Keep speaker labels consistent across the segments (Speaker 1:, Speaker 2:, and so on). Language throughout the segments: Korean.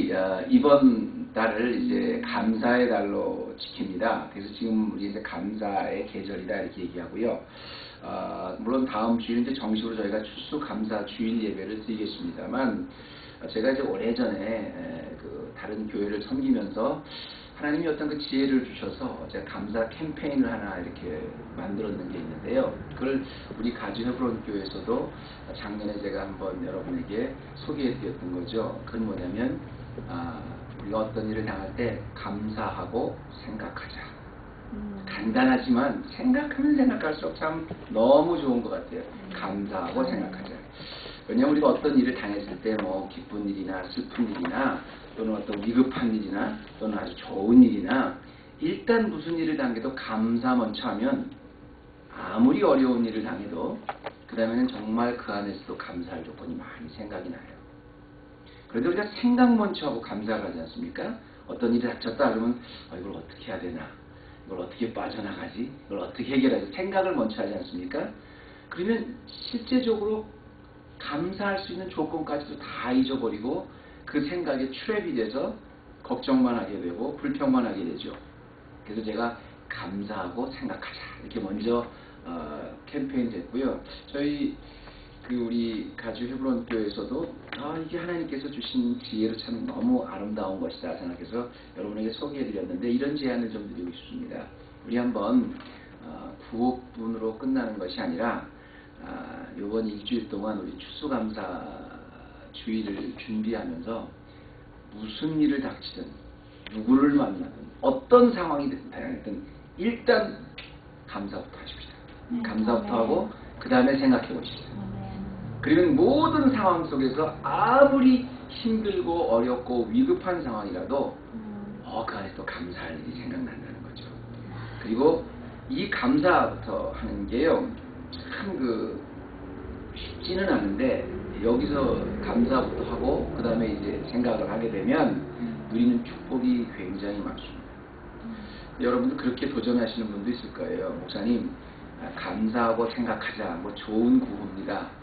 Speaker 1: 우리 이번 달을 이제 감사의 달로 지킵니다. 그래서 지금 우리 이제 감사의 계절이다 이렇게 얘기하고요. 물론 다음 주일 이제 정식으로 저희가 추수감사 주일 예배를 드리겠습니다만, 제가 이제 오래전에 그 다른 교회를 섬기면서 하나님이 어떤 그 지혜를 주셔서 제가 감사 캠페인을 하나 이렇게 만들었는 게 있는데요. 그걸 우리 가주 헤브론 교회에서도 작년에 제가 한번 여러분에게 소개해드렸던 거죠. 그건 뭐냐면 우리가 어떤 일을 당할 때 감사하고 생각하자. 간단하지만 생각하면 생각할수록 참 너무 좋은 것 같아요. 감사하고 생각하자. 왜냐하면 우리가 어떤 일을 당했을 때 뭐 기쁜 일이나 슬픈 일이나 또는 어떤 위급한 일이나 또는 아주 좋은 일이나 일단 무슨 일을 당해도 감사 먼저 하면 아무리 어려운 일을 당해도 그 다음에는 정말 그 안에서도 감사할 조건이 많이 생각이 나요. 그런데 우리가 생각 먼저 하고 감사를 하지 않습니까? 어떤 일이 닥쳤다 그러면 이걸 어떻게 해야 되나, 이걸 어떻게 빠져나가지, 이걸 어떻게 해결하지, 생각을 먼저 하지 않습니까? 그러면 실제적으로 감사할 수 있는 조건까지도 다 잊어버리고 그 생각에 트랩이 돼서 걱정만 하게 되고 불평만 하게 되죠. 그래서 제가 감사하고 생각하자 이렇게 먼저 캠페인 됐고요. 저희 우리 가주 헤브론 교회에서도 이게 하나님께서 주신 지혜로 참 너무 아름다운 것이다 생각해서 여러분에게 소개해드렸는데, 이런 제안을 좀 드리고 싶습니다. 우리 한번 구호분으로 끝나는 것이 아니라 이번 일주일 동안 우리 추수감사 주일을 준비하면서 무슨 일을 닥치든 누구를 만나든 어떤 상황이 됐든 일단 감사부터 하십시다. 감사부터 하고 그 다음에 생각해 보십시다. 그러면 모든 상황 속에서 아무리 힘들고 어렵고 위급한 상황이라도 그 안에 또 감사할 일이 생각난다는 거죠. 그리고 이 감사부터 하는 게요, 참 쉽지는 않은데 여기서 감사부터 하고 그 다음에 이제 생각을 하게 되면 누리는 축복이 굉장히 많습니다. 여러분도 그렇게 도전하시는 분도 있을 거예요. 목사님, 감사하고 생각하자, 뭐 좋은 구호입니다.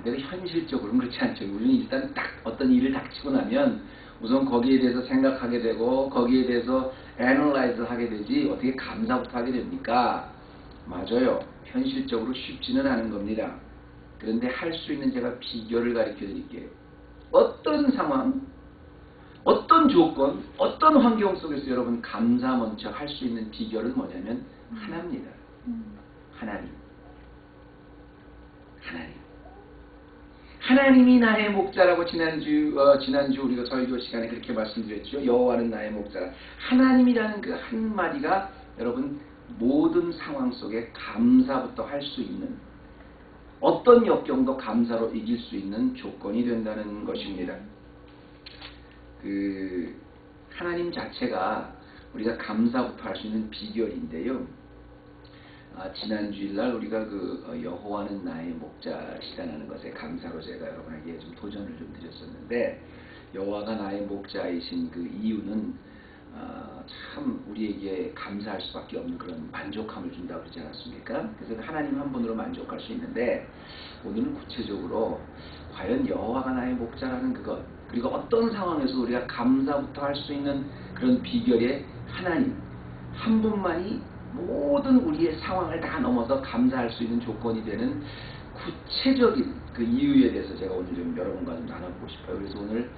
Speaker 1: 근데 현실적으로는 그렇지 않죠. 우리는 일단 딱 어떤 일을 닥치고 나면 우선 거기에 대해서 생각하게 되고 거기에 대해서 애널라이즈 하게 되지 어떻게 감사부터 하게 됩니까? 맞아요. 현실적으로 쉽지는 않은 겁니다. 그런데 할 수 있는 제가 비결을 가르쳐 드릴게요. 어떤 상황, 어떤 조건, 어떤 환경 속에서 여러분 감사 먼저 할 수 있는 비결은 뭐냐면 하나입니다. 하나님. 하나님이 나의 목자라고 지난주 우리가 설교 시간에 그렇게 말씀드렸죠. 여호와는 나의 목자라. 하나님이라는 그 한마디가 여러분 모든 상황 속에 감사부터 할 수 있는, 어떤 역경도 감사로 이길 수 있는 조건이 된다는 것입니다. 하나님 자체가 우리가 감사부터 할 수 있는 비결인데요. 지난 주일날 우리가 여호와는 나의 목자시다는 것에 감사로 제가 여러분에게 좀 도전을 좀 드렸었는데, 여호와가 나의 목자이신 그 이유는 참 우리에게 감사할 수밖에 없는 그런 만족함을 준다고 그러지 않았습니까? 그래서 하나님 한 분으로 만족할 수 있는데, 오늘은 구체적으로 과연 여호와가 나의 목자라는 그것, 그리고 어떤 상황에서 우리가 감사부터 할 수 있는 그런 비결의 하나님 한 분만이 모든 우리의 상황을 다 넘어서 감사할 수 있는 조건이 되는 구체적인 그 이유에 대해서 제가 오늘 좀 여러분과 좀 나눠보고 싶어요. 그래서 오늘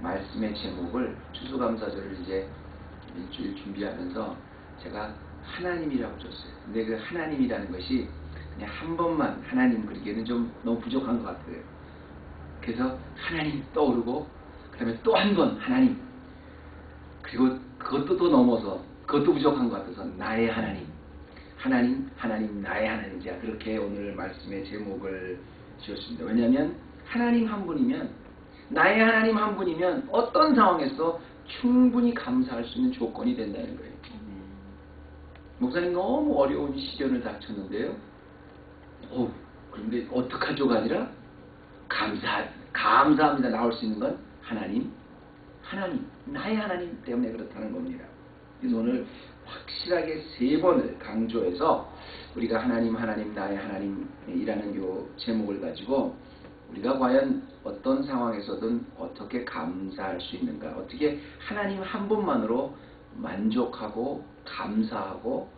Speaker 1: 말씀의 제목을 추수감사절을 이제 일주일 준비하면서 제가 하나님이라고 줬어요. 근데 그 하나님이라는 것이 그냥 한 번만 하나님 그리기에는 좀 너무 부족한 것 같아요. 그래서 하나님 떠오르고 그 다음에 또 한 번 하나님, 그리고 그것도 또 넘어서 그것도 부족한 것 같아서 나의 하나님, 나의 하나님. 제가 그렇게 오늘 말씀의 제목을 지었습니다. 왜냐하면 하나님 한 분이면, 나의 하나님 한 분이면 어떤 상황에서 충분히 감사할 수 있는 조건이 된다는 거예요. 목사님 너무 어려운 시련을 닥쳤는데요. 그런데 어떡하죠가 아니라 감사합니다. 나올 수 있는 건 하나님, 나의 하나님 때문에 그렇다는 겁니다. 그래서 오늘 확실하게 3번을 강조해서 우리가 하나님, 나의 하나님이라는 요 제목을 가지고 우리가 과연 어떤 상황에서든 어떻게 감사할 수 있는가, 어떻게 하나님 한 분만으로 만족하고 감사하고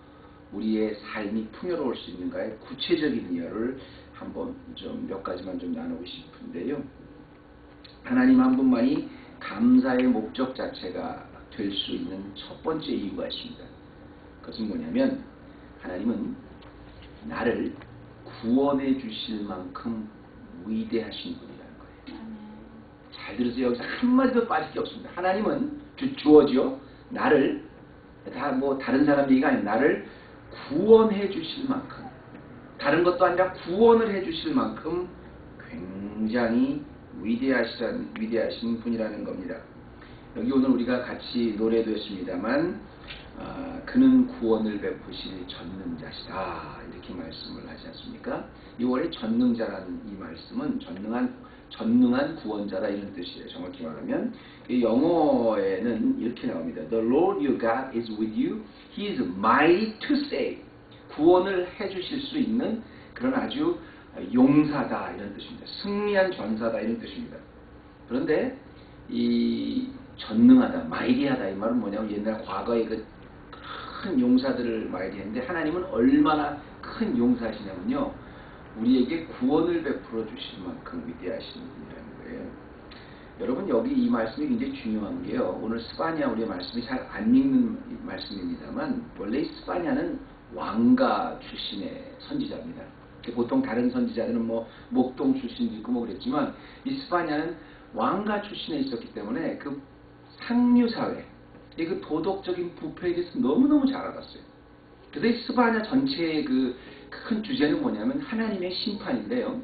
Speaker 1: 우리의 삶이 풍요로울 수 있는가의 구체적인 이유를 한번 좀 몇 가지만 좀 나누고 싶은데요. 하나님 한 분만이 감사의 목적 자체가 될 수 있는 첫 번째 이유가 있습니다. 그것은 뭐냐면 하나님은 나를 구원해 주실 만큼 위대하신 분이라는 거예요. 잘 들으세요. 여기서 한마디도 빠질 게 없습니다. 하나님은 주어지요. 나를 다른 사람 얘기가 아니라 나를 구원해 주실 만큼, 다른 것도 아니라 구원을 해 주실 만큼 굉장히 위대하신 분이라는 겁니다. 여기 오늘 우리가 같이 노래도 했습니다만 그는 구원을 베푸실 전능자시다 이렇게 말씀을 하지 않습니까? 이 원래 전능자라는 이 말씀은 전능한 구원자다 이런 뜻이에요. 정확히 말하면 영어에는 이렇게 나옵니다. The Lord your God is with you. He is mighty to save. 구원을 해주실 수 있는 그런 아주 용사다 이런 뜻입니다. 승리한 전사다 이런 뜻입니다. 그런데 이 전능하다, 마이리하다 이 말은 뭐냐면 옛날 과거의 그 큰 용사들을 마이리했는데 하나님은 얼마나 큰 용사시냐면요. 우리에게 구원을 베풀어 주실 만큼 위대하신 분이라는 거예요. 여러분 여기 이 말씀이 굉장히 중요한 게요. 오늘 스바냐 우리의 말씀이 잘 안 읽는 말씀입니다만 원래 스바냐는 왕가 출신의 선지자입니다. 보통 다른 선지자들은 뭐 목동 출신도 있고 뭐 그랬지만 이 스바냐는 왕가 출신에 있었기 때문에 그 상류사회, 그 도덕적인 부패에 대해서 너무너무 잘 알았어요. 그래서 이 스바냐 전체의 그 큰 주제는 뭐냐면 하나님의 심판인데요.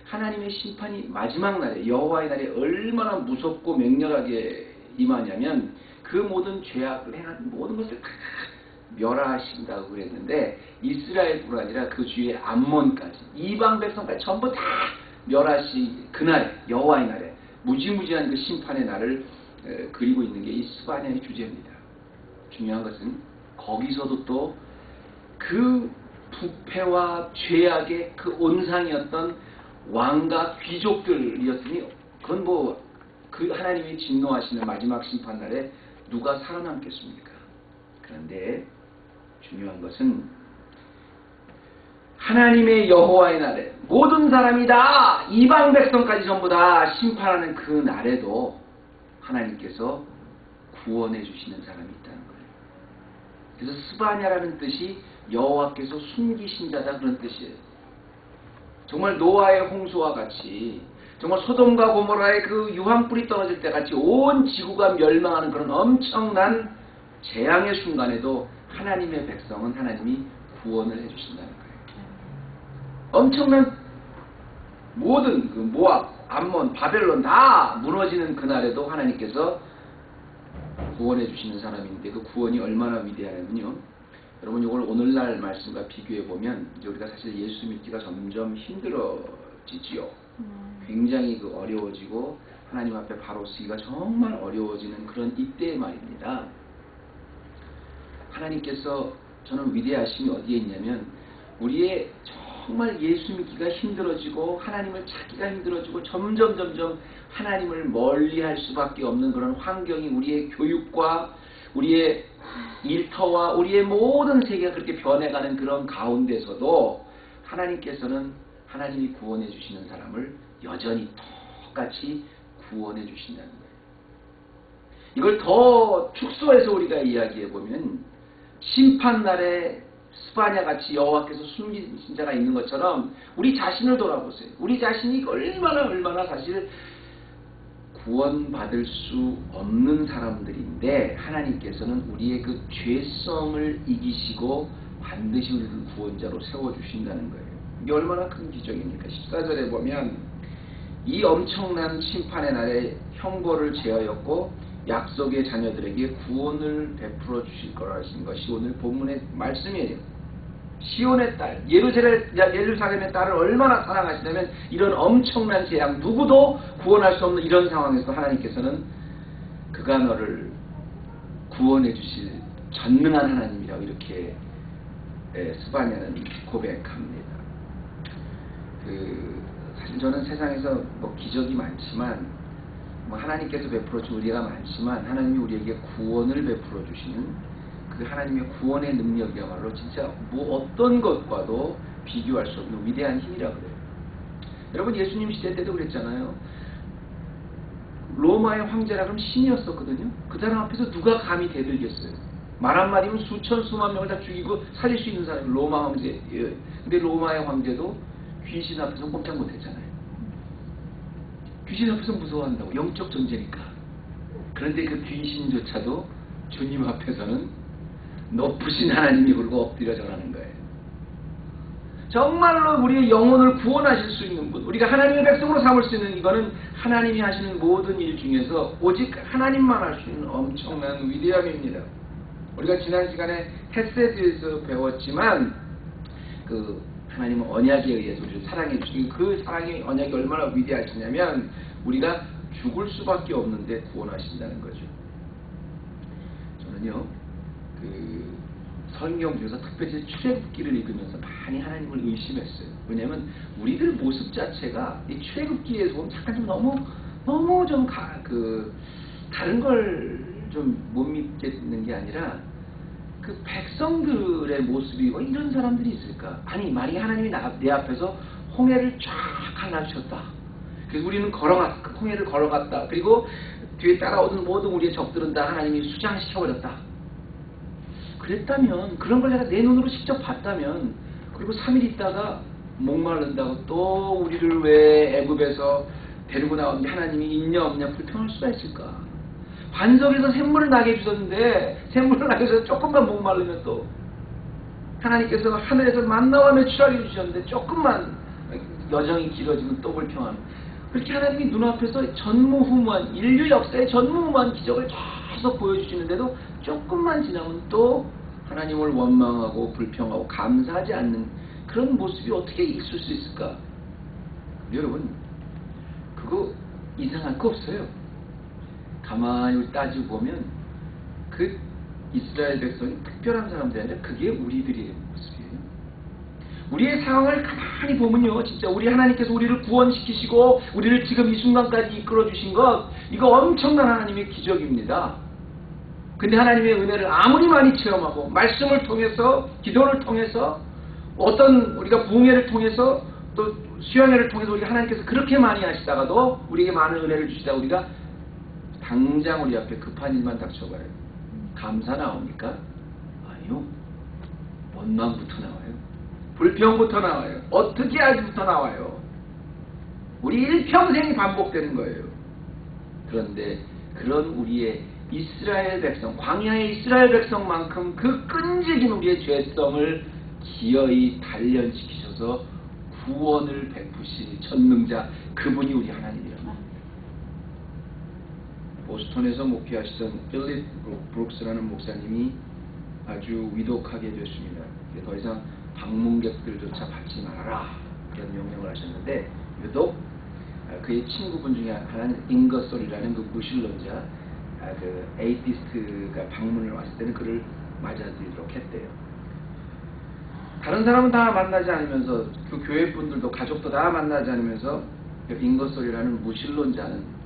Speaker 1: 하나님의 심판이 마지막 날에 여호와의 날에 얼마나 무섭고 맹렬하게 임하냐면 그 모든 죄악을 행한 모든 것을 다 멸하신다고 그랬는데 이스라엘뿐 아니라 그 주위의 암몬까지 이방 백성까지 전부 다 멸하시 그날 여호와의 날에 무지무지한 그 심판의 날을 그리고 있는 게 이 스바냐의 주제입니다. 중요한 것은 거기서도 또 그 부패와 죄악의 그 온상이었던 왕과 귀족들이었으니 그건 뭐 그 하나님이 진노하시는 마지막 심판날에 누가 살아남겠습니까? 그런데 중요한 것은 하나님의 여호와의 날에 모든 사람이 다 이방 백성까지 전부 다 심판하는 그 날에도 하나님께서 구원해 주시는 사람이 있다는 거예요. 그래서 스바냐라는 뜻이 여호와께서 숨기신 자다 그런 뜻이에요. 정말 노아의 홍수와 같이 정말 소돔과 고모라의 그 유황불이 떨어질 때 같이 온 지구가 멸망하는 그런 엄청난 재앙의 순간에도 하나님의 백성은 하나님이 구원을 해주신다는 거예요. 엄청난 모든 그 모압, 암몬, 바벨론 다 무너지는 그날에도 하나님께서 구원해 주시는 사람인데 그 구원이 얼마나 위대하냐면요. 여러분 이걸 오늘날 말씀과 비교해 보면 이제 우리가 사실 예수 믿기가 점점 힘들어지지요. 굉장히 그 어려워지고 하나님 앞에 바로 서기가 정말 어려워지는 그런 이때의 말입니다. 하나님께서 저는 위대하심이 어디에 있냐면 우리의 정말 예수 믿기가 힘들어지고 하나님을 찾기가 힘들어지고 점점 하나님을 멀리할 수밖에 없는 그런 환경이 우리의 교육과 우리의 일터와 우리의 모든 세계가 그렇게 변해가는 그런 가운데서도 하나님께서는 하나님이 구원해 주시는 사람을 여전히 똑같이 구원해 주신다는 거예요. 이걸 더 축소해서 우리가 이야기해 보면 심판날에 스바냐같이 여호와께서 숨기신 자가 있는 것처럼 우리 자신을 돌아보세요. 우리 자신이 얼마나 사실 구원받을 수 없는 사람들인데 하나님께서는 우리의 그 죄성을 이기시고 반드시 우리를 구원자로 세워주신다는 거예요. 이게 얼마나 큰 기적입니까? 14절에 보면 이 엄청난 심판의 날에 형벌을 제하였고 약속의 자녀들에게 구원을 베풀어 주실 거라신 것이 오늘 본문의 말씀이에요. 시온의 딸, 예루살렘의 딸을 얼마나 사랑하시냐면 이런 엄청난 재앙, 누구도 구원할 수 없는 이런 상황에서 하나님께서는 그가 너를 구원해 주실 전능한 하나님이라고 이렇게 스바냐는 고백합니다. 저는 세상에서 뭐 기적이 많지만 뭐 하나님께서 베풀어 준 은혜가 많지만 하나님이 우리에게 구원을 베풀어 주시는 그 하나님의 구원의 능력이야말로 진짜 뭐 어떤 것과도 비교할 수 없는 위대한 힘이라 그래요. 여러분 예수님 시대 때도 그랬잖아요. 로마의 황제라 그러면 신이었었거든요. 그 사람 앞에서 누가 감히 대들겠어요. 말 한마디면 수천 수만 명을 다 죽이고 살릴 수 있는 사람이 로마 황제. 예. 근데 로마의 황제도 귀신 앞에서 꼼짝 못했잖아요. 귀신 앞에서 무서워한다고. 영적 존재니까. 그런데 그 귀신조차도 주님 앞에서는 높으신 하나님이 부르고 엎드려 절하는 거예요. 정말로 우리의 영혼을 구원하실 수 있는 분, 우리가 하나님의 백성으로 삼을 수 있는 이거는 하나님이 하시는 모든 일 중에서 오직 하나님만 할 수 있는 엄청난 위대함입니다. 우리가 지난 시간에 헤세드에서 배웠지만 그 하나님은 언약에 의해서 우리를 사랑해 주시고 그 사랑의 언약이 얼마나 위대하시냐면 우리가 죽을 수밖에 없는데 구원하신다는 거죠. 저는요 그 성경 중에서 특별히 출애굽기를 읽으면서 많이 하나님을 의심했어요. 왜냐하면 우리들 모습 자체가 이 출애굽기에서 보면 잠깐 좀 너무 좀 다른 걸 좀 못 믿겠는 게 아니라 그 백성들의 모습이 뭐 이런 사람들이 있을까? 아니 만약에 하나님이 내 앞에서 홍해를 쫙 갈라주셨다. 그래서 우리는 홍해를 걸어갔다. 그리고 뒤에 따라오는 모든 우리의 적들은 다 하나님이 수장시켜버렸다. 그랬다면 그런 걸 내가 내 눈으로 직접 봤다면 그리고 3일 있다가 목마른다고 또 우리를 왜 애굽에서 데리고 나왔는데 하나님이 있냐 없냐 불평할 수가 있을까? 반석에서 샘물을 나게 해주셨는데 샘물을 나게 해서 조금만 목마르면 또 하나님께서 하늘에서 만나와 매출하게 해주셨는데 조금만 여정이 길어지면 또 불평하는 그렇게 하나님이 눈앞에서 전무후무한 인류 역사의 전무후무한 기적을 계속 보여주시는데도 조금만 지나면 또 하나님을 원망하고 불평하고 감사하지 않는 그런 모습이 어떻게 있을 수 있을까? 여러분 그거 이상할 거 없어요. 가만히 따지고 보면 그 이스라엘 백성이 특별한 사람들이 아니라 그게 우리들의 모습이에요. 우리의 상황을 가만히 보면요 진짜 우리 하나님께서 우리를 구원시키시고 우리를 지금 이 순간까지 이끌어 주신 것 이거 엄청난 하나님의 기적입니다. 근데 하나님의 은혜를 아무리 많이 체험하고 말씀을 통해서 기도를 통해서 어떤 우리가 부흥회를 통해서 또 수양회를 통해서 우리가 하나님께서 그렇게 많이 하시다가도 우리에게 많은 은혜를 주시다 우리가 당장 우리 앞에 급한 일만 닥쳐봐요. 감사 나옵니까? 아니요. 원망부터 나와요. 불평부터 나와요. 어떻게 하지부터 나와요. 우리 일평생이 반복되는 거예요. 그런데 그런 우리의 이스라엘 백성, 광야의 이스라엘 백성만큼 그 끈질긴 우리의 죄성을 기어이 단련시키셔서 구원을 베푸신 전능자 그분이 우리 하나님이라는 겁니다. 보스턴에서 목회하시던 빌리 브룩스라는 목사님이 아주 위독하게 됐습니다. 더 이상 방문객들조차 받지 말아라 이런 명령을 하셨는데 유독 그의 친구분 중에 하나는 잉거솔이라는 그 무신론자 그 에이티스트가 방문을 왔을 때는 그를 맞아들이도록 했대요. 다른 사람은 다 만나지 않으면서 그 교회 분들도 가족도 다 만나지 않으면서 잉거솔이라는 무신론자는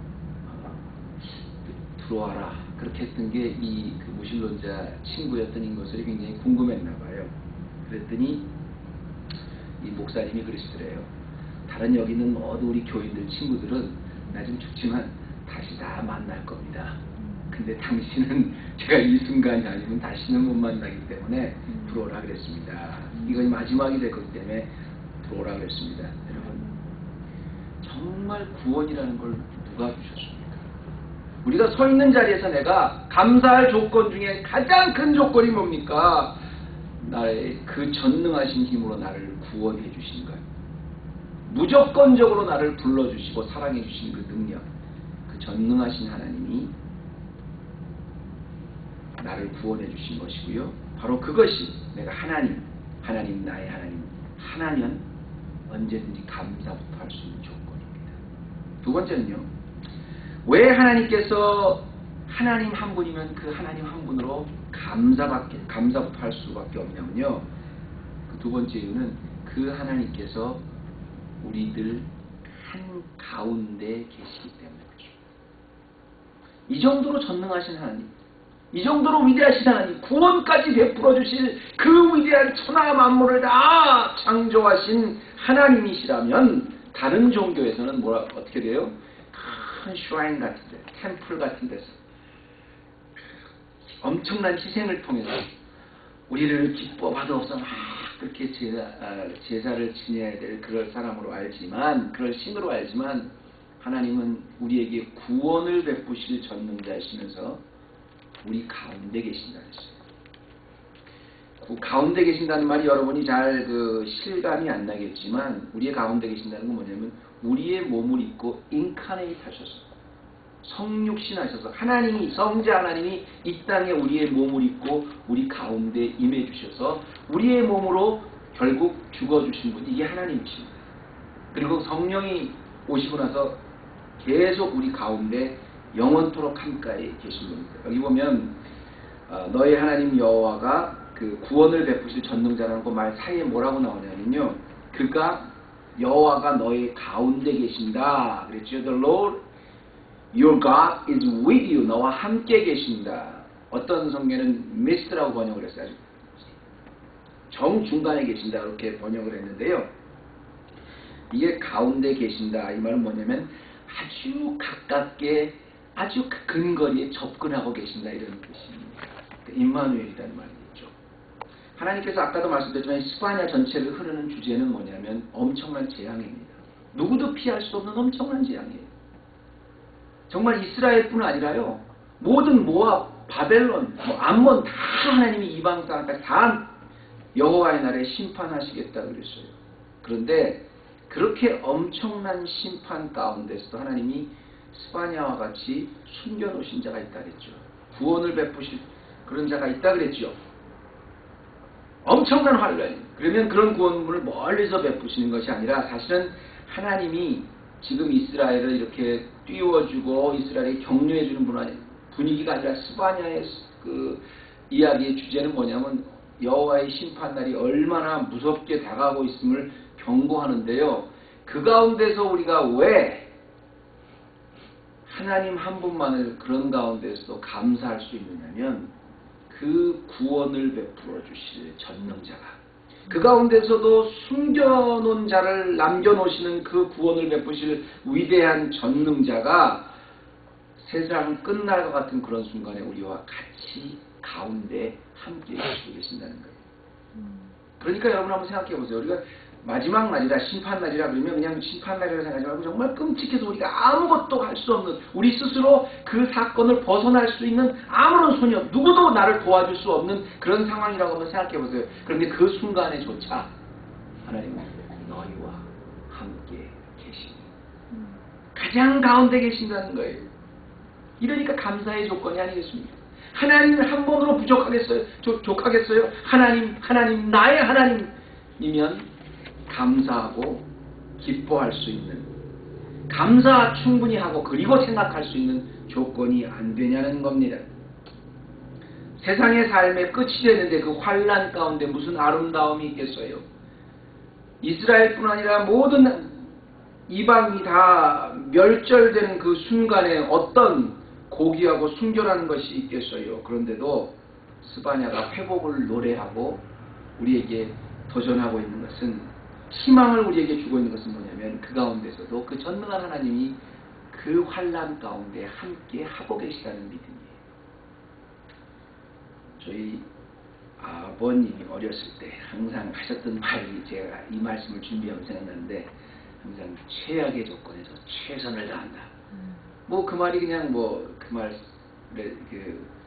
Speaker 1: 들어와라 그렇게 했던 게 이 그 무신론자 친구였던 잉거솔이 굉장히 궁금했나 봐요. 그랬더니 이 목사님이 그러시더래요. 다른 여기 있는 모든 우리 교인들 친구들은 나 좀 죽지만 다시 다 만날 겁니다. 근데 당신은 제가 이 순간이 아니면 다시는 못 만나기 때문에 들어오라 그랬습니다. 이건 마지막이 될 거기 때문에 들어오라 그랬습니다. 여러분 정말 구원이라는 걸 누가 주셨습니까? 우리가 서 있는 자리에서 내가 감사할 조건 중에 가장 큰 조건이 뭡니까? 나의 그 전능하신 힘으로 나를 구원해 주신 것. 무조건적으로 나를 불러주시고 사랑해 주신 그 능력. 그 전능하신 하나님이 나를 구원해 주신 것이고요. 바로 그것이 내가 하나님 나의 하나님 하나면 언제든지 감사부터 할 수 있는 조건입니다. 두 번째는요. 왜 하나님께서 하나님 한 분이면 그 하나님 한 분으로 감사부터 할 수밖에 없냐면요. 그 두 번째 이유는 그 하나님께서 우리들 한 가운데 계시기 때문에 그렇습니다. 이 정도로 전능하신 하나님, 이 정도로 위대하신 하나님, 구원까지 베풀어 주실 그 위대한 천하 만물을 다 창조하신 하나님이시라면 다른 종교에서는 어떻게 돼요? 큰 슈라인 같은 데, 템플 같은 데서 엄청난 희생을 통해서 우리를 기뻐 받아서 막 그렇게 제사를 지내야 될 그럴 사람으로 알지만, 그럴 신으로 알지만, 하나님은 우리에게 구원을 베푸실 전능자이시면서 우리 가운데 계신다 그랬어요. 그 가운데 계신다는 말이 여러분이 잘 실감이 안 나겠지만, 우리의 가운데 계신다는 건 뭐냐면 우리의 몸을 입고 인카네이트 하셔서 성육신 하셔서 하나님이, 성자 하나님이 이 땅에 우리의 몸을 입고 우리 가운데 임해 주셔서 우리의 몸으로 결국 죽어주신 분, 이게 하나님이십니다. 그리고 성령이 오시고 나서 계속 우리 가운데 영원토록 함께 계신 분입니다. 여기 보면 너의 하나님 여호와가 그 구원을 베푸실 전능자라는 그 말 사이에 뭐라고 나오냐면요, 그가 여호와가 너의 가운데 계신다 그랬죠. The Lord your God is with you. 너와 함께 계신다. 어떤 성경에는 midst라고 번역을 했어요. 정중간에 계신다 이렇게 번역을 했는데요, 이게 가운데 계신다 이 말은 뭐냐면 아주 가깝게, 아주 근거리에 접근하고 계신다 이런 뜻입니다. 임마누엘이라는 말이겠죠. 하나님께서 아까도 말씀드렸지만 스파냐 전체를 흐르는 주제는 뭐냐면 엄청난 재앙입니다. 누구도 피할 수 없는 엄청난 재앙이에요. 정말 이스라엘뿐 아니라요, 모든 모압, 바벨론, 암몬 다 하나님이 이방 땅까지 다 여호와의 날에 심판하시겠다 그랬어요. 그런데 그렇게 엄청난 심판 가운데서도 하나님이 스파냐와 같이 숨겨놓으신 자가 있다 그랬죠. 구원을 베푸실 그런 자가 있다 그랬죠. 엄청난 환란. 그러면 그런 구원문을 멀리서 베푸시는 것이 아니라 사실은 하나님이 지금 이스라엘을 이렇게 띄워주고 이스라엘에 격려해주는 분위기가 아니라 스바냐의 그 이야기의 주제는 뭐냐면 여호와의 심판날이 얼마나 무섭게 다가오고 있음을 경고하는데요. 그 가운데서 우리가 왜 하나님 한 분만을 그런 가운데서도 감사할 수 있느냐면 그 구원을 베풀어 주실 전능자가, 그 가운데서도 숨겨놓은 자를 남겨놓으시는 그 구원을 베푸실 위대한 전능자가 세상 끝날 것 같은 그런 순간에 우리와 같이 가운데 함께 계시고 계신다는 거예요. 그러니까 여러분 한번 생각해 보세요. 우리가 마지막 날이다, 심판날이라 그러면 그냥 심판날이라고 생각하지 말고 정말 끔찍해서 우리가 아무것도 할 수 없는, 우리 스스로 그 사건을 벗어날 수 있는 아무런 소녀, 누구도 나를 도와줄 수 없는 그런 상황이라고 한번 생각해 보세요. 그런데 그 순간에조차 하나님은 너희와 함께 계시니 가장 가운데 계신다는 거예요. 이러니까 감사의 조건이 아니겠습니까? 하나님을 한 번으로 부족하겠어요? 족하겠어요? 하나님 나의 하나님이면 감사하고 기뻐할 수 있는, 감사 충분히 하고 그리고 생각할 수 있는 조건이 안 되냐는 겁니다. 세상의 삶의 끝이 되는데 그 환난 가운데 무슨 아름다움이 있겠어요? 이스라엘뿐 아니라 모든 이방이 다 멸절되는 그 순간에 어떤 고귀하고 순결한 것이 있겠어요? 그런데도 스바냐가 회복을 노래하고 우리에게 도전하고 있는 것은, 희망을 우리에게 주고 있는 것은 뭐냐면 그 가운데서도 그 전능한 하나님이 그 환난 가운데 함께 하고 계시다는 믿음이에요. 저희 아버님이 어렸을 때 항상 하셨던 말이, 제가 이 말씀을 준비하면 생각나는데, 항상 최악의 조건에서 최선을 다한다. 뭐 그 말이 그냥 그 말에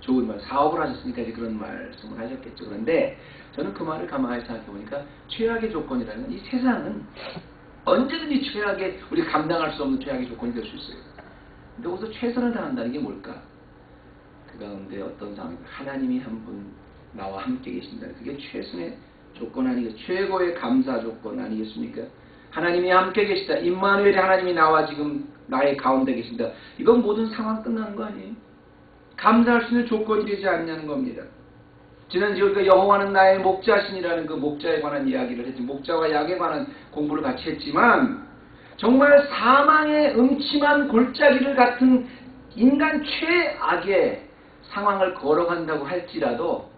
Speaker 1: 좋은 말, 사업을 하셨으니까 이제 그런 말씀을 하셨겠죠. 그런데 저는 그 말을 가만히 생각해 보니까 최악의 조건이라는 건 이 세상은 언제든지 최악의, 우리 감당할 수 없는 최악의 조건이 될 수 있어요. 근데 거기서 최선을 다한다는 게 뭘까? 그 가운데 어떤 상황이, 하나님이 한 분 나와 함께 계신다. 그게 최선의 조건 아니겠습니까? 최고의 감사 조건 아니겠습니까? 하나님이 함께 계시다. 임마누엘이 하나님이 나와 지금 나의 가운데 계신다. 이건 모든 상황 끝나는 거 아니에요? 감사할 수 있는 조건이 되지 않냐는 겁니다. 지난주에 우리가 여호와는 나의 목자신이라는 그 목자에 관한 이야기를 했지, 목자와 약에 관한 공부를 같이 했지만, 정말 사망의 음침한 골짜기를 같은 인간 최악의 상황을 걸어간다고 할지라도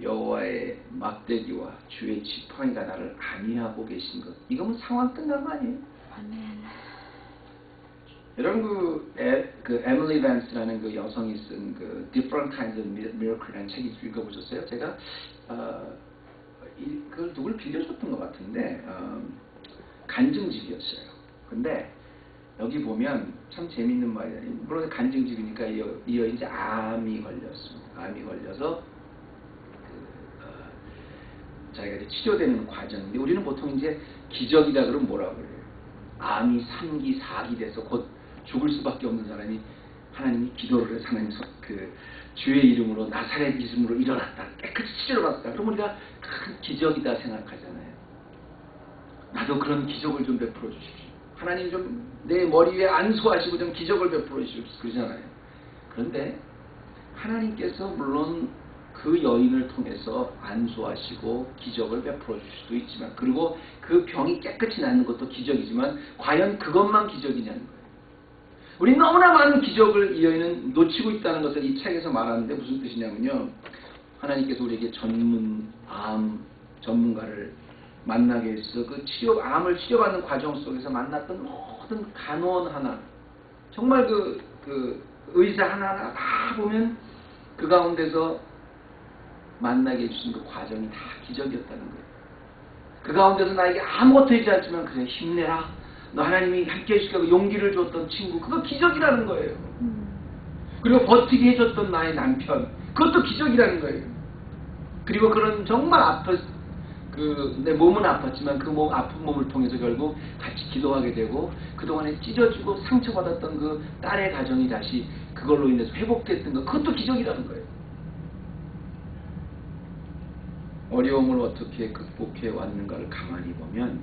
Speaker 1: 여호와의 막대기와 주의 지팡이가 나를 안위하고 계신 것, 이거면 상황 끝난 거 아니에요?
Speaker 2: 아멘.
Speaker 1: 여러분 그 에밀리 밴스라는 그 여성이 쓴 그 Different Kinds of Miracle라는 책 읽어보셨어요? 제가 그걸 누굴 빌려줬던 것 같은데 간증집이었어요. 근데 여기 보면 참 재밌는 말이에요. 물론 간증집이니까 이 여인 이제 암이 걸렸습니다. 암이 걸려서 자기가 이제 치료되는 과정인데, 우리는 보통 이제 기적이다 그러면 뭐라고 그래요? 암이 3기, 4기 돼서 곧 죽을 수밖에 없는 사람이 하나님이 기도를 해서 하나님 그 주의 이름으로, 나사렛 이름으로 일어났다, 깨끗이 치료를 받았다. 그럼 우리가 큰 기적이다 생각하잖아요. 나도 그런 기적을 좀 베풀어 주십시오. 하나님 좀 내 머리 위에 안수하시고 좀 기적을 베풀어 주십시오. 그러잖아요. 그런데 하나님께서 물론 그 여인을 통해서 안수하시고 기적을 베풀어 줄 수도 있지만, 그리고 그 병이 깨끗이 낫는 것도 기적이지만, 과연 그것만 기적이냐는 거예요. 우리 너무나 많은 기적을 이 여인은 놓치고 있다는 것을 이 책에서 말하는데, 무슨 뜻이냐면요, 하나님께서 우리에게 암 전문가를 만나게 해서 그 암을 치료받는 과정 속에서 만났던 모든 간호원 하나, 정말 그 의사 하나하나 다 보면 그 가운데서 만나게 해주신 그 과정이 다 기적이었다는 거예요. 그 가운데서 나에게 아무것도 되지 않지만, 그래 힘내라, 너 하나님이 함께 해주시고 용기를 줬던 친구, 그거 기적이라는 거예요. 그리고 버티게 해줬던 나의 남편, 그것도 기적이라는 거예요. 그리고 그런 정말 내 몸은 아팠지만 그 아픈 몸을 통해서 결국 같이 기도하게 되고, 그동안에 찢어지고 상처받았던 그 딸의 가정이 다시 그걸로 인해서 회복됐던 것, 그것도 기적이라는 거예요. 어려움을 어떻게 극복해 왔는가를 가만히 보면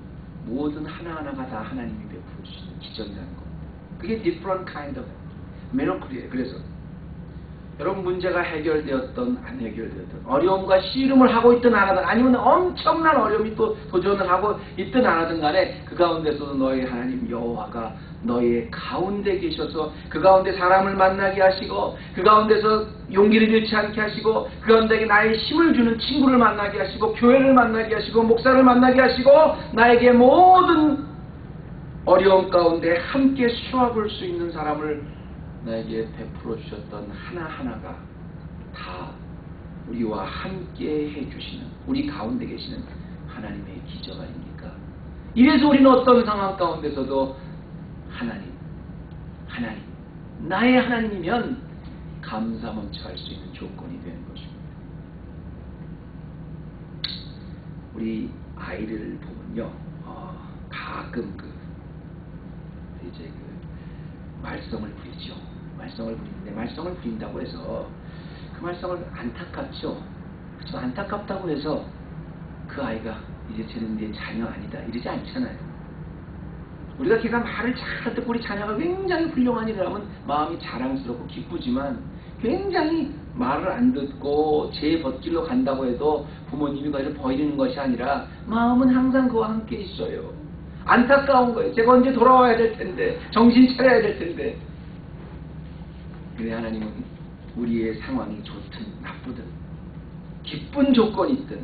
Speaker 1: 모든 하나하나가 다 하나님이 베풀어 주시는 기적이라는 것. 그게 different kind of miracle이에요. 그래서 여러분, 문제가 해결되었던 안 해결되었던, 어려움과 씨름을 하고 있든 안 하든, 아니면 엄청난 어려움이 또 도전을 하고 있든 안 하든 간에, 그 가운데서도 너희 하나님 여호와가 너희의 가운데 계셔서 그 가운데 사람을 만나게 하시고, 그 가운데서 용기를 잃지 않게 하시고, 그 가운데 나의 힘을 주는 친구를 만나게 하시고, 교회를 만나게 하시고, 목사를 만나게 하시고, 나에게 모든 어려움 가운데 함께 수합할 수 있는 사람을 나에게 베풀어 주셨던 하나하나가 다 우리와 함께 해주시는, 우리 가운데 계시는 하나님의 기적 아닙니까? 이래서 우리는 어떤 상황 가운데서도 하나님, 나의 하나님이면 감사 먼저 할 수 있는 조건이 되는 것입니다. 우리 아이를 보면요, 가끔 말썽을 부리죠. 말썽을 부리는데, 말썽을 부린다고 해서 그 말썽을 안타깝죠. 그래서 안타깝다고 해서 그 아이가 이제 쟤는 내 자녀 아니다 이러지 않잖아요. 우리가 걔가 말을 잘 듣고 우리 자녀가 굉장히 훌륭한 일을 하면 마음이 자랑스럽고 기쁘지만, 굉장히 말을 안 듣고 제 벗길로 간다고 해도 부모님이 그를 버리는 것이 아니라 마음은 항상 그와 함께 있어요. 안타까운 거예요. 제가 언제 돌아와야 될 텐데, 정신 차려야 될 텐데. 근데 하나님은 우리의 상황이 좋든 나쁘든, 기쁜 조건이 있든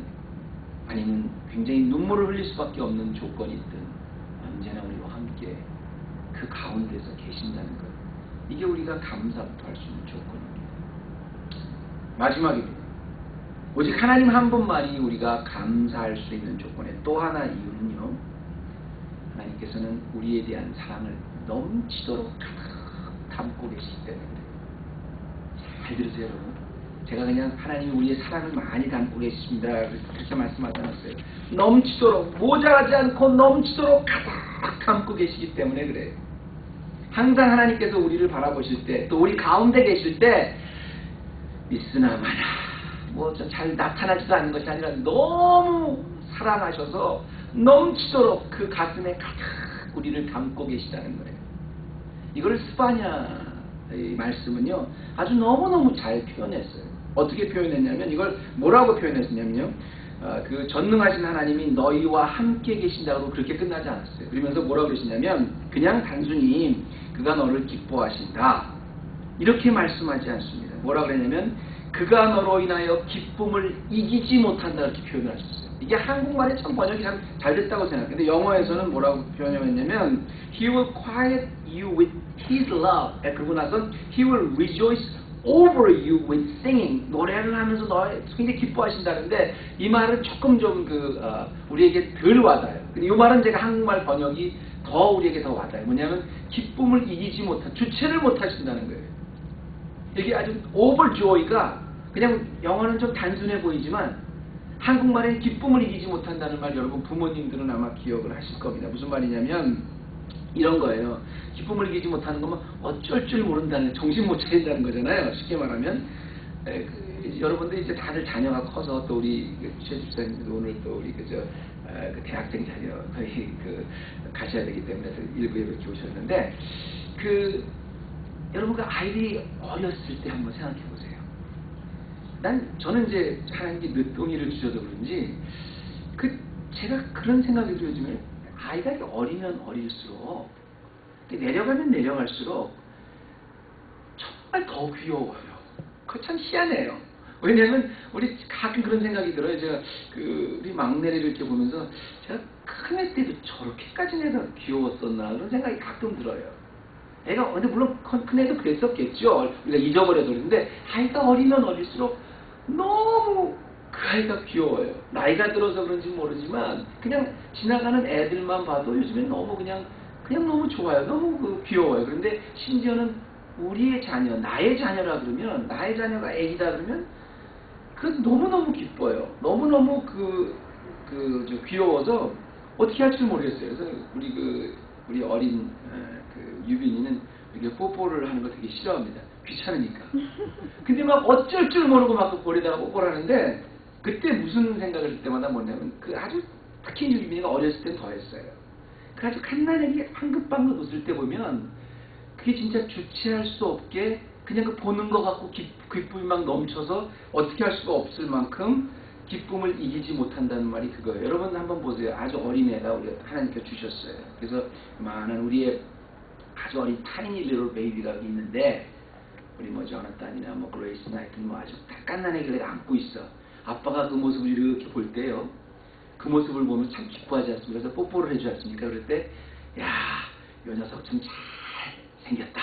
Speaker 1: 아니면 굉장히 눈물을 흘릴 수밖에 없는 조건이 있든, 언제나 우리와 함께 그 가운데서 계신다는 것, 이게 우리가 감사부터 할 수 있는 조건입니다. 마지막입니다. 오직 하나님 한 분만이 우리가 감사할 수 있는 조건의 또 하나 이유는요, 하나님께서는 우리에 대한 사랑을 넘치도록 담고 계시기 때문에. 잘 들으세요, 여러분. 제가 그냥 하나님이 우리의 사랑을 많이 담고 계십니다 그렇게 말씀하지 않았어요. 넘치도록, 모자라지 않고 넘치도록 가득 담고 계시기 때문에 그래요. 항상 하나님께서 우리를 바라보실 때, 또 우리 가운데 계실 때, 있으나 마나 잘 나타나지도 않는 것이 아니라 너무 사랑하셔서 넘치도록 그 가슴에 가득 우리를 담고 계시다는 거예요. 이걸 스파냐의 말씀은요, 아주 너무너무 잘 표현했어요. 어떻게 표현했냐면, 이걸 뭐라고 표현했냐면요, 그 전능하신 하나님이 너희와 함께 계신다고 그렇게 끝나지 않았어요. 그러면서 뭐라고 그러시냐면 그냥 단순히 그가 너를 기뻐하신다 이렇게 말씀하지 않습니다. 뭐라고 그러냐면 그가 너로 인하여 기쁨을 이기지 못한다 이렇게 표현을 하셨어요. 이게 한국말에 참 번역이 참 잘 됐다고 생각해요. 근데 영어에서는 뭐라고 표현했냐면 He will quiet you with His love. 그러고 나서 He will rejoice over you with singing. 노래를 하면서 너 굉장히 기뻐하신다는데 이 말은 조금 좀 우리에게 덜 와닿아요. 근데 이 말은 제가 한국말 번역이 더 우리에게 더 와닿아요. 뭐냐면 기쁨을 이기지 못한 주체를 못하신다는 거예요. 이게 아주 overjoy가 그냥 영어는 좀 단순해 보이지만 한국말에 기쁨을 이기지 못한다는 말 여러분 부모님들은 아마 기억을 하실 겁니다. 무슨 말이냐면 이런 거예요. 기쁨을 이기지 못하는 거면 어쩔 줄 모른다는, 정신 못 차린다는 거잖아요. 쉽게 말하면 여러분들 이제 다들 자녀가 커서 또 우리 최 집사님도 오늘 또 우리 그 대학생 자녀 거의 가셔야 되기 때문에 일부에 이렇게 오셨는데 여러분과 아이들이 어렸을 때 한번 생각해 보세요. 저는 이제 하나님께 늦둥이를 주셔서 그런지 제가 그런 생각이 들어요. 요즘에 아이가 어리면 어릴수록 내려가면 내려갈수록 정말 더 귀여워요. 그거 참 희한해요. 왜냐면 우리 가끔 그런 생각이 들어요. 제가 우리 막내를 이렇게 보면서 제가 큰 애 때도 저렇게까지 내가 귀여웠었나 그런 생각이 가끔 들어요. 애가 근데 물론 큰 애도 그랬었겠죠. 우리가 잊어버려서 그런데 아이가 어리면 어릴수록 너무 그 아이가 귀여워요. 나이가 들어서 그런지 모르지만 그냥 지나가는 애들만 봐도 요즘엔 너무 그냥 너무 좋아요. 너무 귀여워요. 그런데 심지어는 우리의 자녀, 나의 자녀라 그러면, 나의 자녀가 애기다 그러면 너무너무 기뻐요. 너무너무 귀여워서 어떻게 할 줄 모르겠어요. 그래서 우리 어린 유빈이는 이렇게 뽀뽀를 하는 거 되게 싫어합니다. 귀찮으니까. 근데 막 어쩔 줄 모르고 막 볼에다가 뽀뽀를 하는데 그때 무슨 생각을 할 때마다 뭐냐면 아주 특히 유빈이가 어렸을 땐 더 했어요. 아주 갓난아기 방긋방긋 웃을 때 보면 그게 진짜 주체할 수 없게 그냥 보는 거 갖고 기쁨이 막 넘쳐서 어떻게 할 수가 없을 만큼 기쁨을 이기지 못한다는 말이 그거예요. 여러분 한번 보세요. 아주 어린 애가 우리 하나님께 주셨어요. 그래서 많은 우리의 아주 어린 타이니 리틀 베이비가 있는데 우리 조나단이나 그레이스나 하여튼 아주 갓난 애기를 안고 있어. 아빠가 그 모습을 이렇게 볼 때요. 그 모습을 보면 참 기뻐하지 않습니까? 그래서 뽀뽀를 해주지 않습니까? 그럴 때, 야, 이 녀석 좀 잘 생겼다.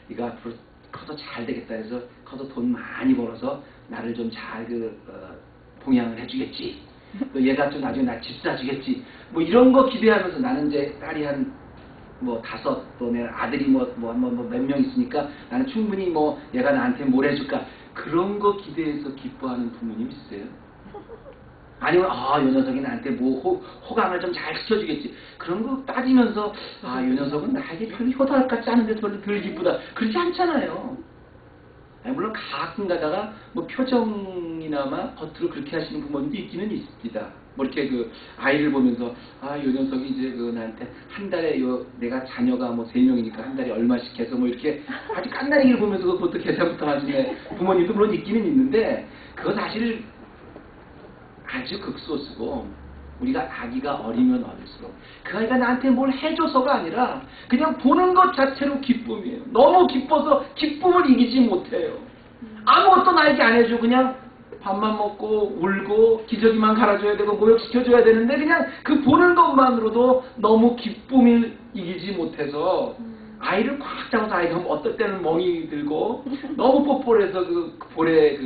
Speaker 1: 네가 앞으로 커서 잘 되겠다 해서 커서 돈 많이 벌어서 나를 좀 잘 봉양을 해주겠지. 또 얘가 좀 나중에 나 집 사주겠지. 이런 거 기대하면서 나는 이제 딸이 한 5, 또 내 아들이 몇 명 있으니까 나는 충분히 얘가 나한테 뭘 해줄까. 그런 거 기대해서 기뻐하는 부모님 있으세요? 아니면 이 녀석이 나한테 호강을 좀 잘 시켜주겠지. 그런 거 따지면서 이 녀석은 나에게 별로 효도할 것 같지 않은데 별로 덜 기쁘다. 그렇지 않잖아요. 물론 가끔 가다가 표정이나마 겉으로 그렇게 하시는 부모님도 있기는 있습니다. 이렇게 아이를 보면서 이 녀석이 이제 나한테 한 달에 내가 자녀가 3명이니까 한 달에 얼마씩 해서 이렇게 아주 깐나리기를 보면서 그것도 계산부터 하시는 부모님도 물론 있기는 있는데 그거 사실 아주 극소수고 우리가 아기가 어리면 어릴수록 그 아이가 나한테 뭘 해줘서가 아니라 그냥 보는 것 자체로 기쁨이에요. 너무 기뻐서 기쁨을 이기지 못해요. 아무것도 나에게 안 해주고 그냥 밥만 먹고 울고 기저귀만 갈아줘야 되고 목욕시켜줘야 되는데 그냥 보는 것만으로도 너무 기쁨을 이기지 못해서 아이를 꽉 잡아서 아이가 어떨 때는 멍이 들고 너무 뽀뽀를 해서 볼에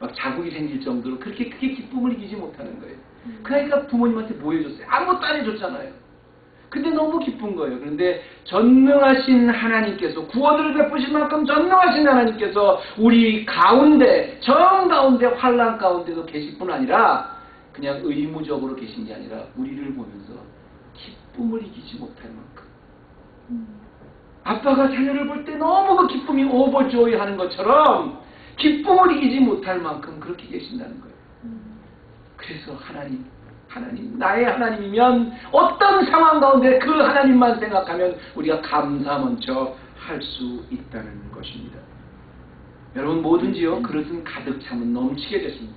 Speaker 1: 막 자국이 생길 정도로 그게 기쁨을 이기지 못하는 거예요. 그 아이가 부모님한테 뭐 해줬어요? 아무것도 안 해줬잖아요. 근데 너무 기쁜 거예요. 그런데 전능하신 하나님께서 구원을 베푸신 만큼 전능하신 하나님께서 우리 가운데 정가운데 환난 가운데도 계실 뿐 아니라 그냥 의무적으로 계신 게 아니라 우리를 보면서 기쁨을 이기지 못할 만큼 아빠가 자녀를 볼 때 너무 그 기쁨이 오버조이 하는 것처럼 기쁨을 이기지 못할 만큼 그렇게 계신다는 거예요. 그래서 하나님 나의 하나님이면 어떤 상황 가운데 그 하나님만 생각하면 우리가 감사 먼저 할 수 있다는 것입니다. 여러분 뭐든지요 그릇은 가득 차면 넘치게 됐습니다.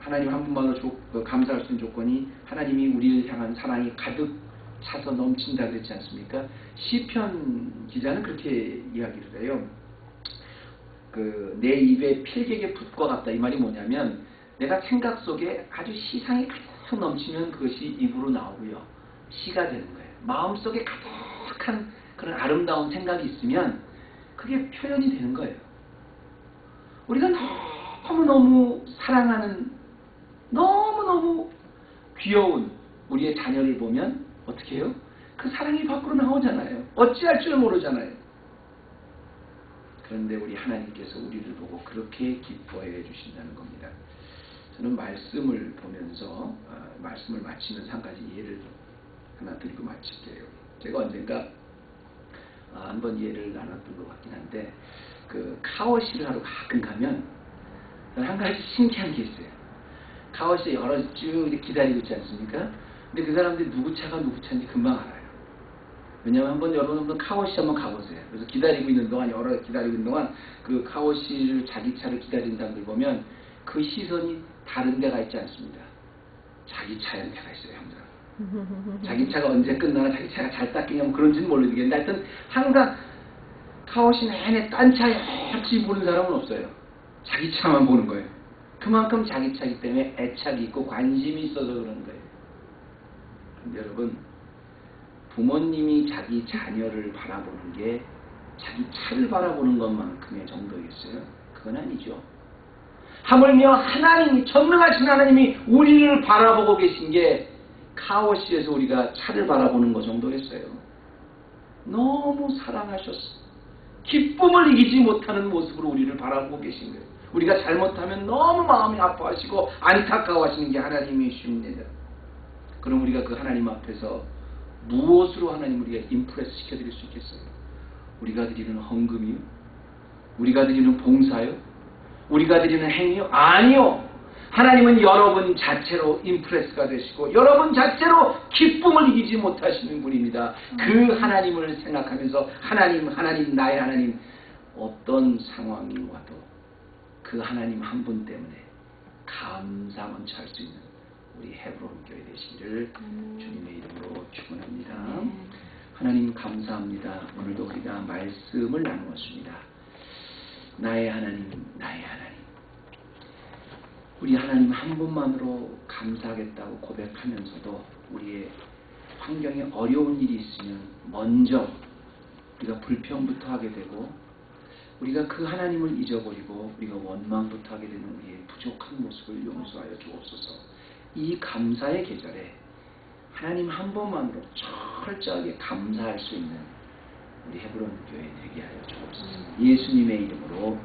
Speaker 1: 하나님 한 분만으로 감사할 수 있는 조건이 하나님이 우리를 향한 사랑이 가득 차서 넘친다 그랬지 않습니까? 시편 기자는 그렇게 이야기를 해요. 내 입에 필객의 붓과 같다. 이 말이 뭐냐면 내가 생각 속에 아주 시상이 가득 넘치면 그것이 입으로 나오고요. 시가 되는 거예요. 마음속에 가득한 그런 아름다운 생각이 있으면 그게 표현이 되는 거예요. 우리가 너무너무 사랑하는 너무너무 귀여운 우리의 자녀를 보면 어떻게 해요? 그 사랑이 밖으로 나오잖아요. 어찌할 줄 모르잖아요. 그런데 우리 하나님께서 우리를 보고 그렇게 기뻐해 주신다는 겁니다. 저는 말씀을 보면서 말씀을 마치면서 한 가지 예를 하나 드리고 마칠게요. 제가 언젠가 한번 예를 나눴던 것 같긴 한데 카워시를 하러 가끔 가면 한 가지 신기한 게 있어요. 카워시에 여러 쭉 기다리고 있지 않습니까? 근데 그 사람들이 누구 차가 누구 차인지 금방 알아요. 왜냐하면 여러분 한번 카워시 한번 가보세요. 그래서 기다리고 있는 동안 그 카워시를 자기 차를 기다리는 사람들 보면 그 시선이 다른 데가 있지 않습니다. 자기 차에 데가 있어요, 항상. 자기 차가 언제 끝나나 자기 차가 잘 닦이냐면 그런지는 모르겠는데 하여튼 항상 카워시 내내 딴 차에 같이 보는 사람은 없어요. 자기 차만 보는 거예요. 그만큼 자기 차이기 때문에 애착이 있고 관심이 있어서 그런 거예요. 근데 여러분, 부모님이 자기 자녀를 바라보는 게 자기 차를 바라보는 것만큼의 정도겠어요? 그건 아니죠. 하물며 하나님이, 전능하신 하나님이 우리를 바라보고 계신 게 카워시에서 우리가 차를 바라보는 것 정도겠어요. 너무 사랑하셨어. 기쁨을 이기지 못하는 모습으로 우리를 바라보고 계신 거예요. 우리가 잘못하면 너무 마음이 아파하시고 안타까워하시는 게 하나님이십니다. 그럼 우리가 그 하나님 앞에서 무엇으로 하나님을 우리가 임프레스 시켜드릴 수 있겠어요? 우리가 드리는 헌금이요? 우리가 드리는 봉사요? 우리가 드리는 행위요? 아니요. 하나님은 여러분 자체로 임프레스가 되시고 여러분 자체로 기쁨을 이기지 못하시는 분입니다. 그 하나님을 생각하면서 하나님 나의 하나님, 어떤 상황이 와도 그 하나님 한 분 때문에 감사 먼저 할 수 있는 우리 헤브론 교회 되시기를 주님의 이름으로 축원합니다. 하나님 감사합니다. 오늘도 우리가 말씀을 나누었습니다. 나의 하나님, 나의 하나님. 우리 하나님 한 분만으로 감사하겠다고 고백하면서도 우리의 환경에 어려운 일이 있으면 먼저 우리가 불평부터 하게 되고 우리가 그 하나님을 잊어버리고 우리가 원망부터 하게 되는 우리의 부족한 모습을 용서하여 주옵소서. 이 감사의 계절에 하나님 한 분만으로 철저하게 감사할 수 있는 우리 헤브론 교회 되게 하여 주옵소서. 예수님의 이름으로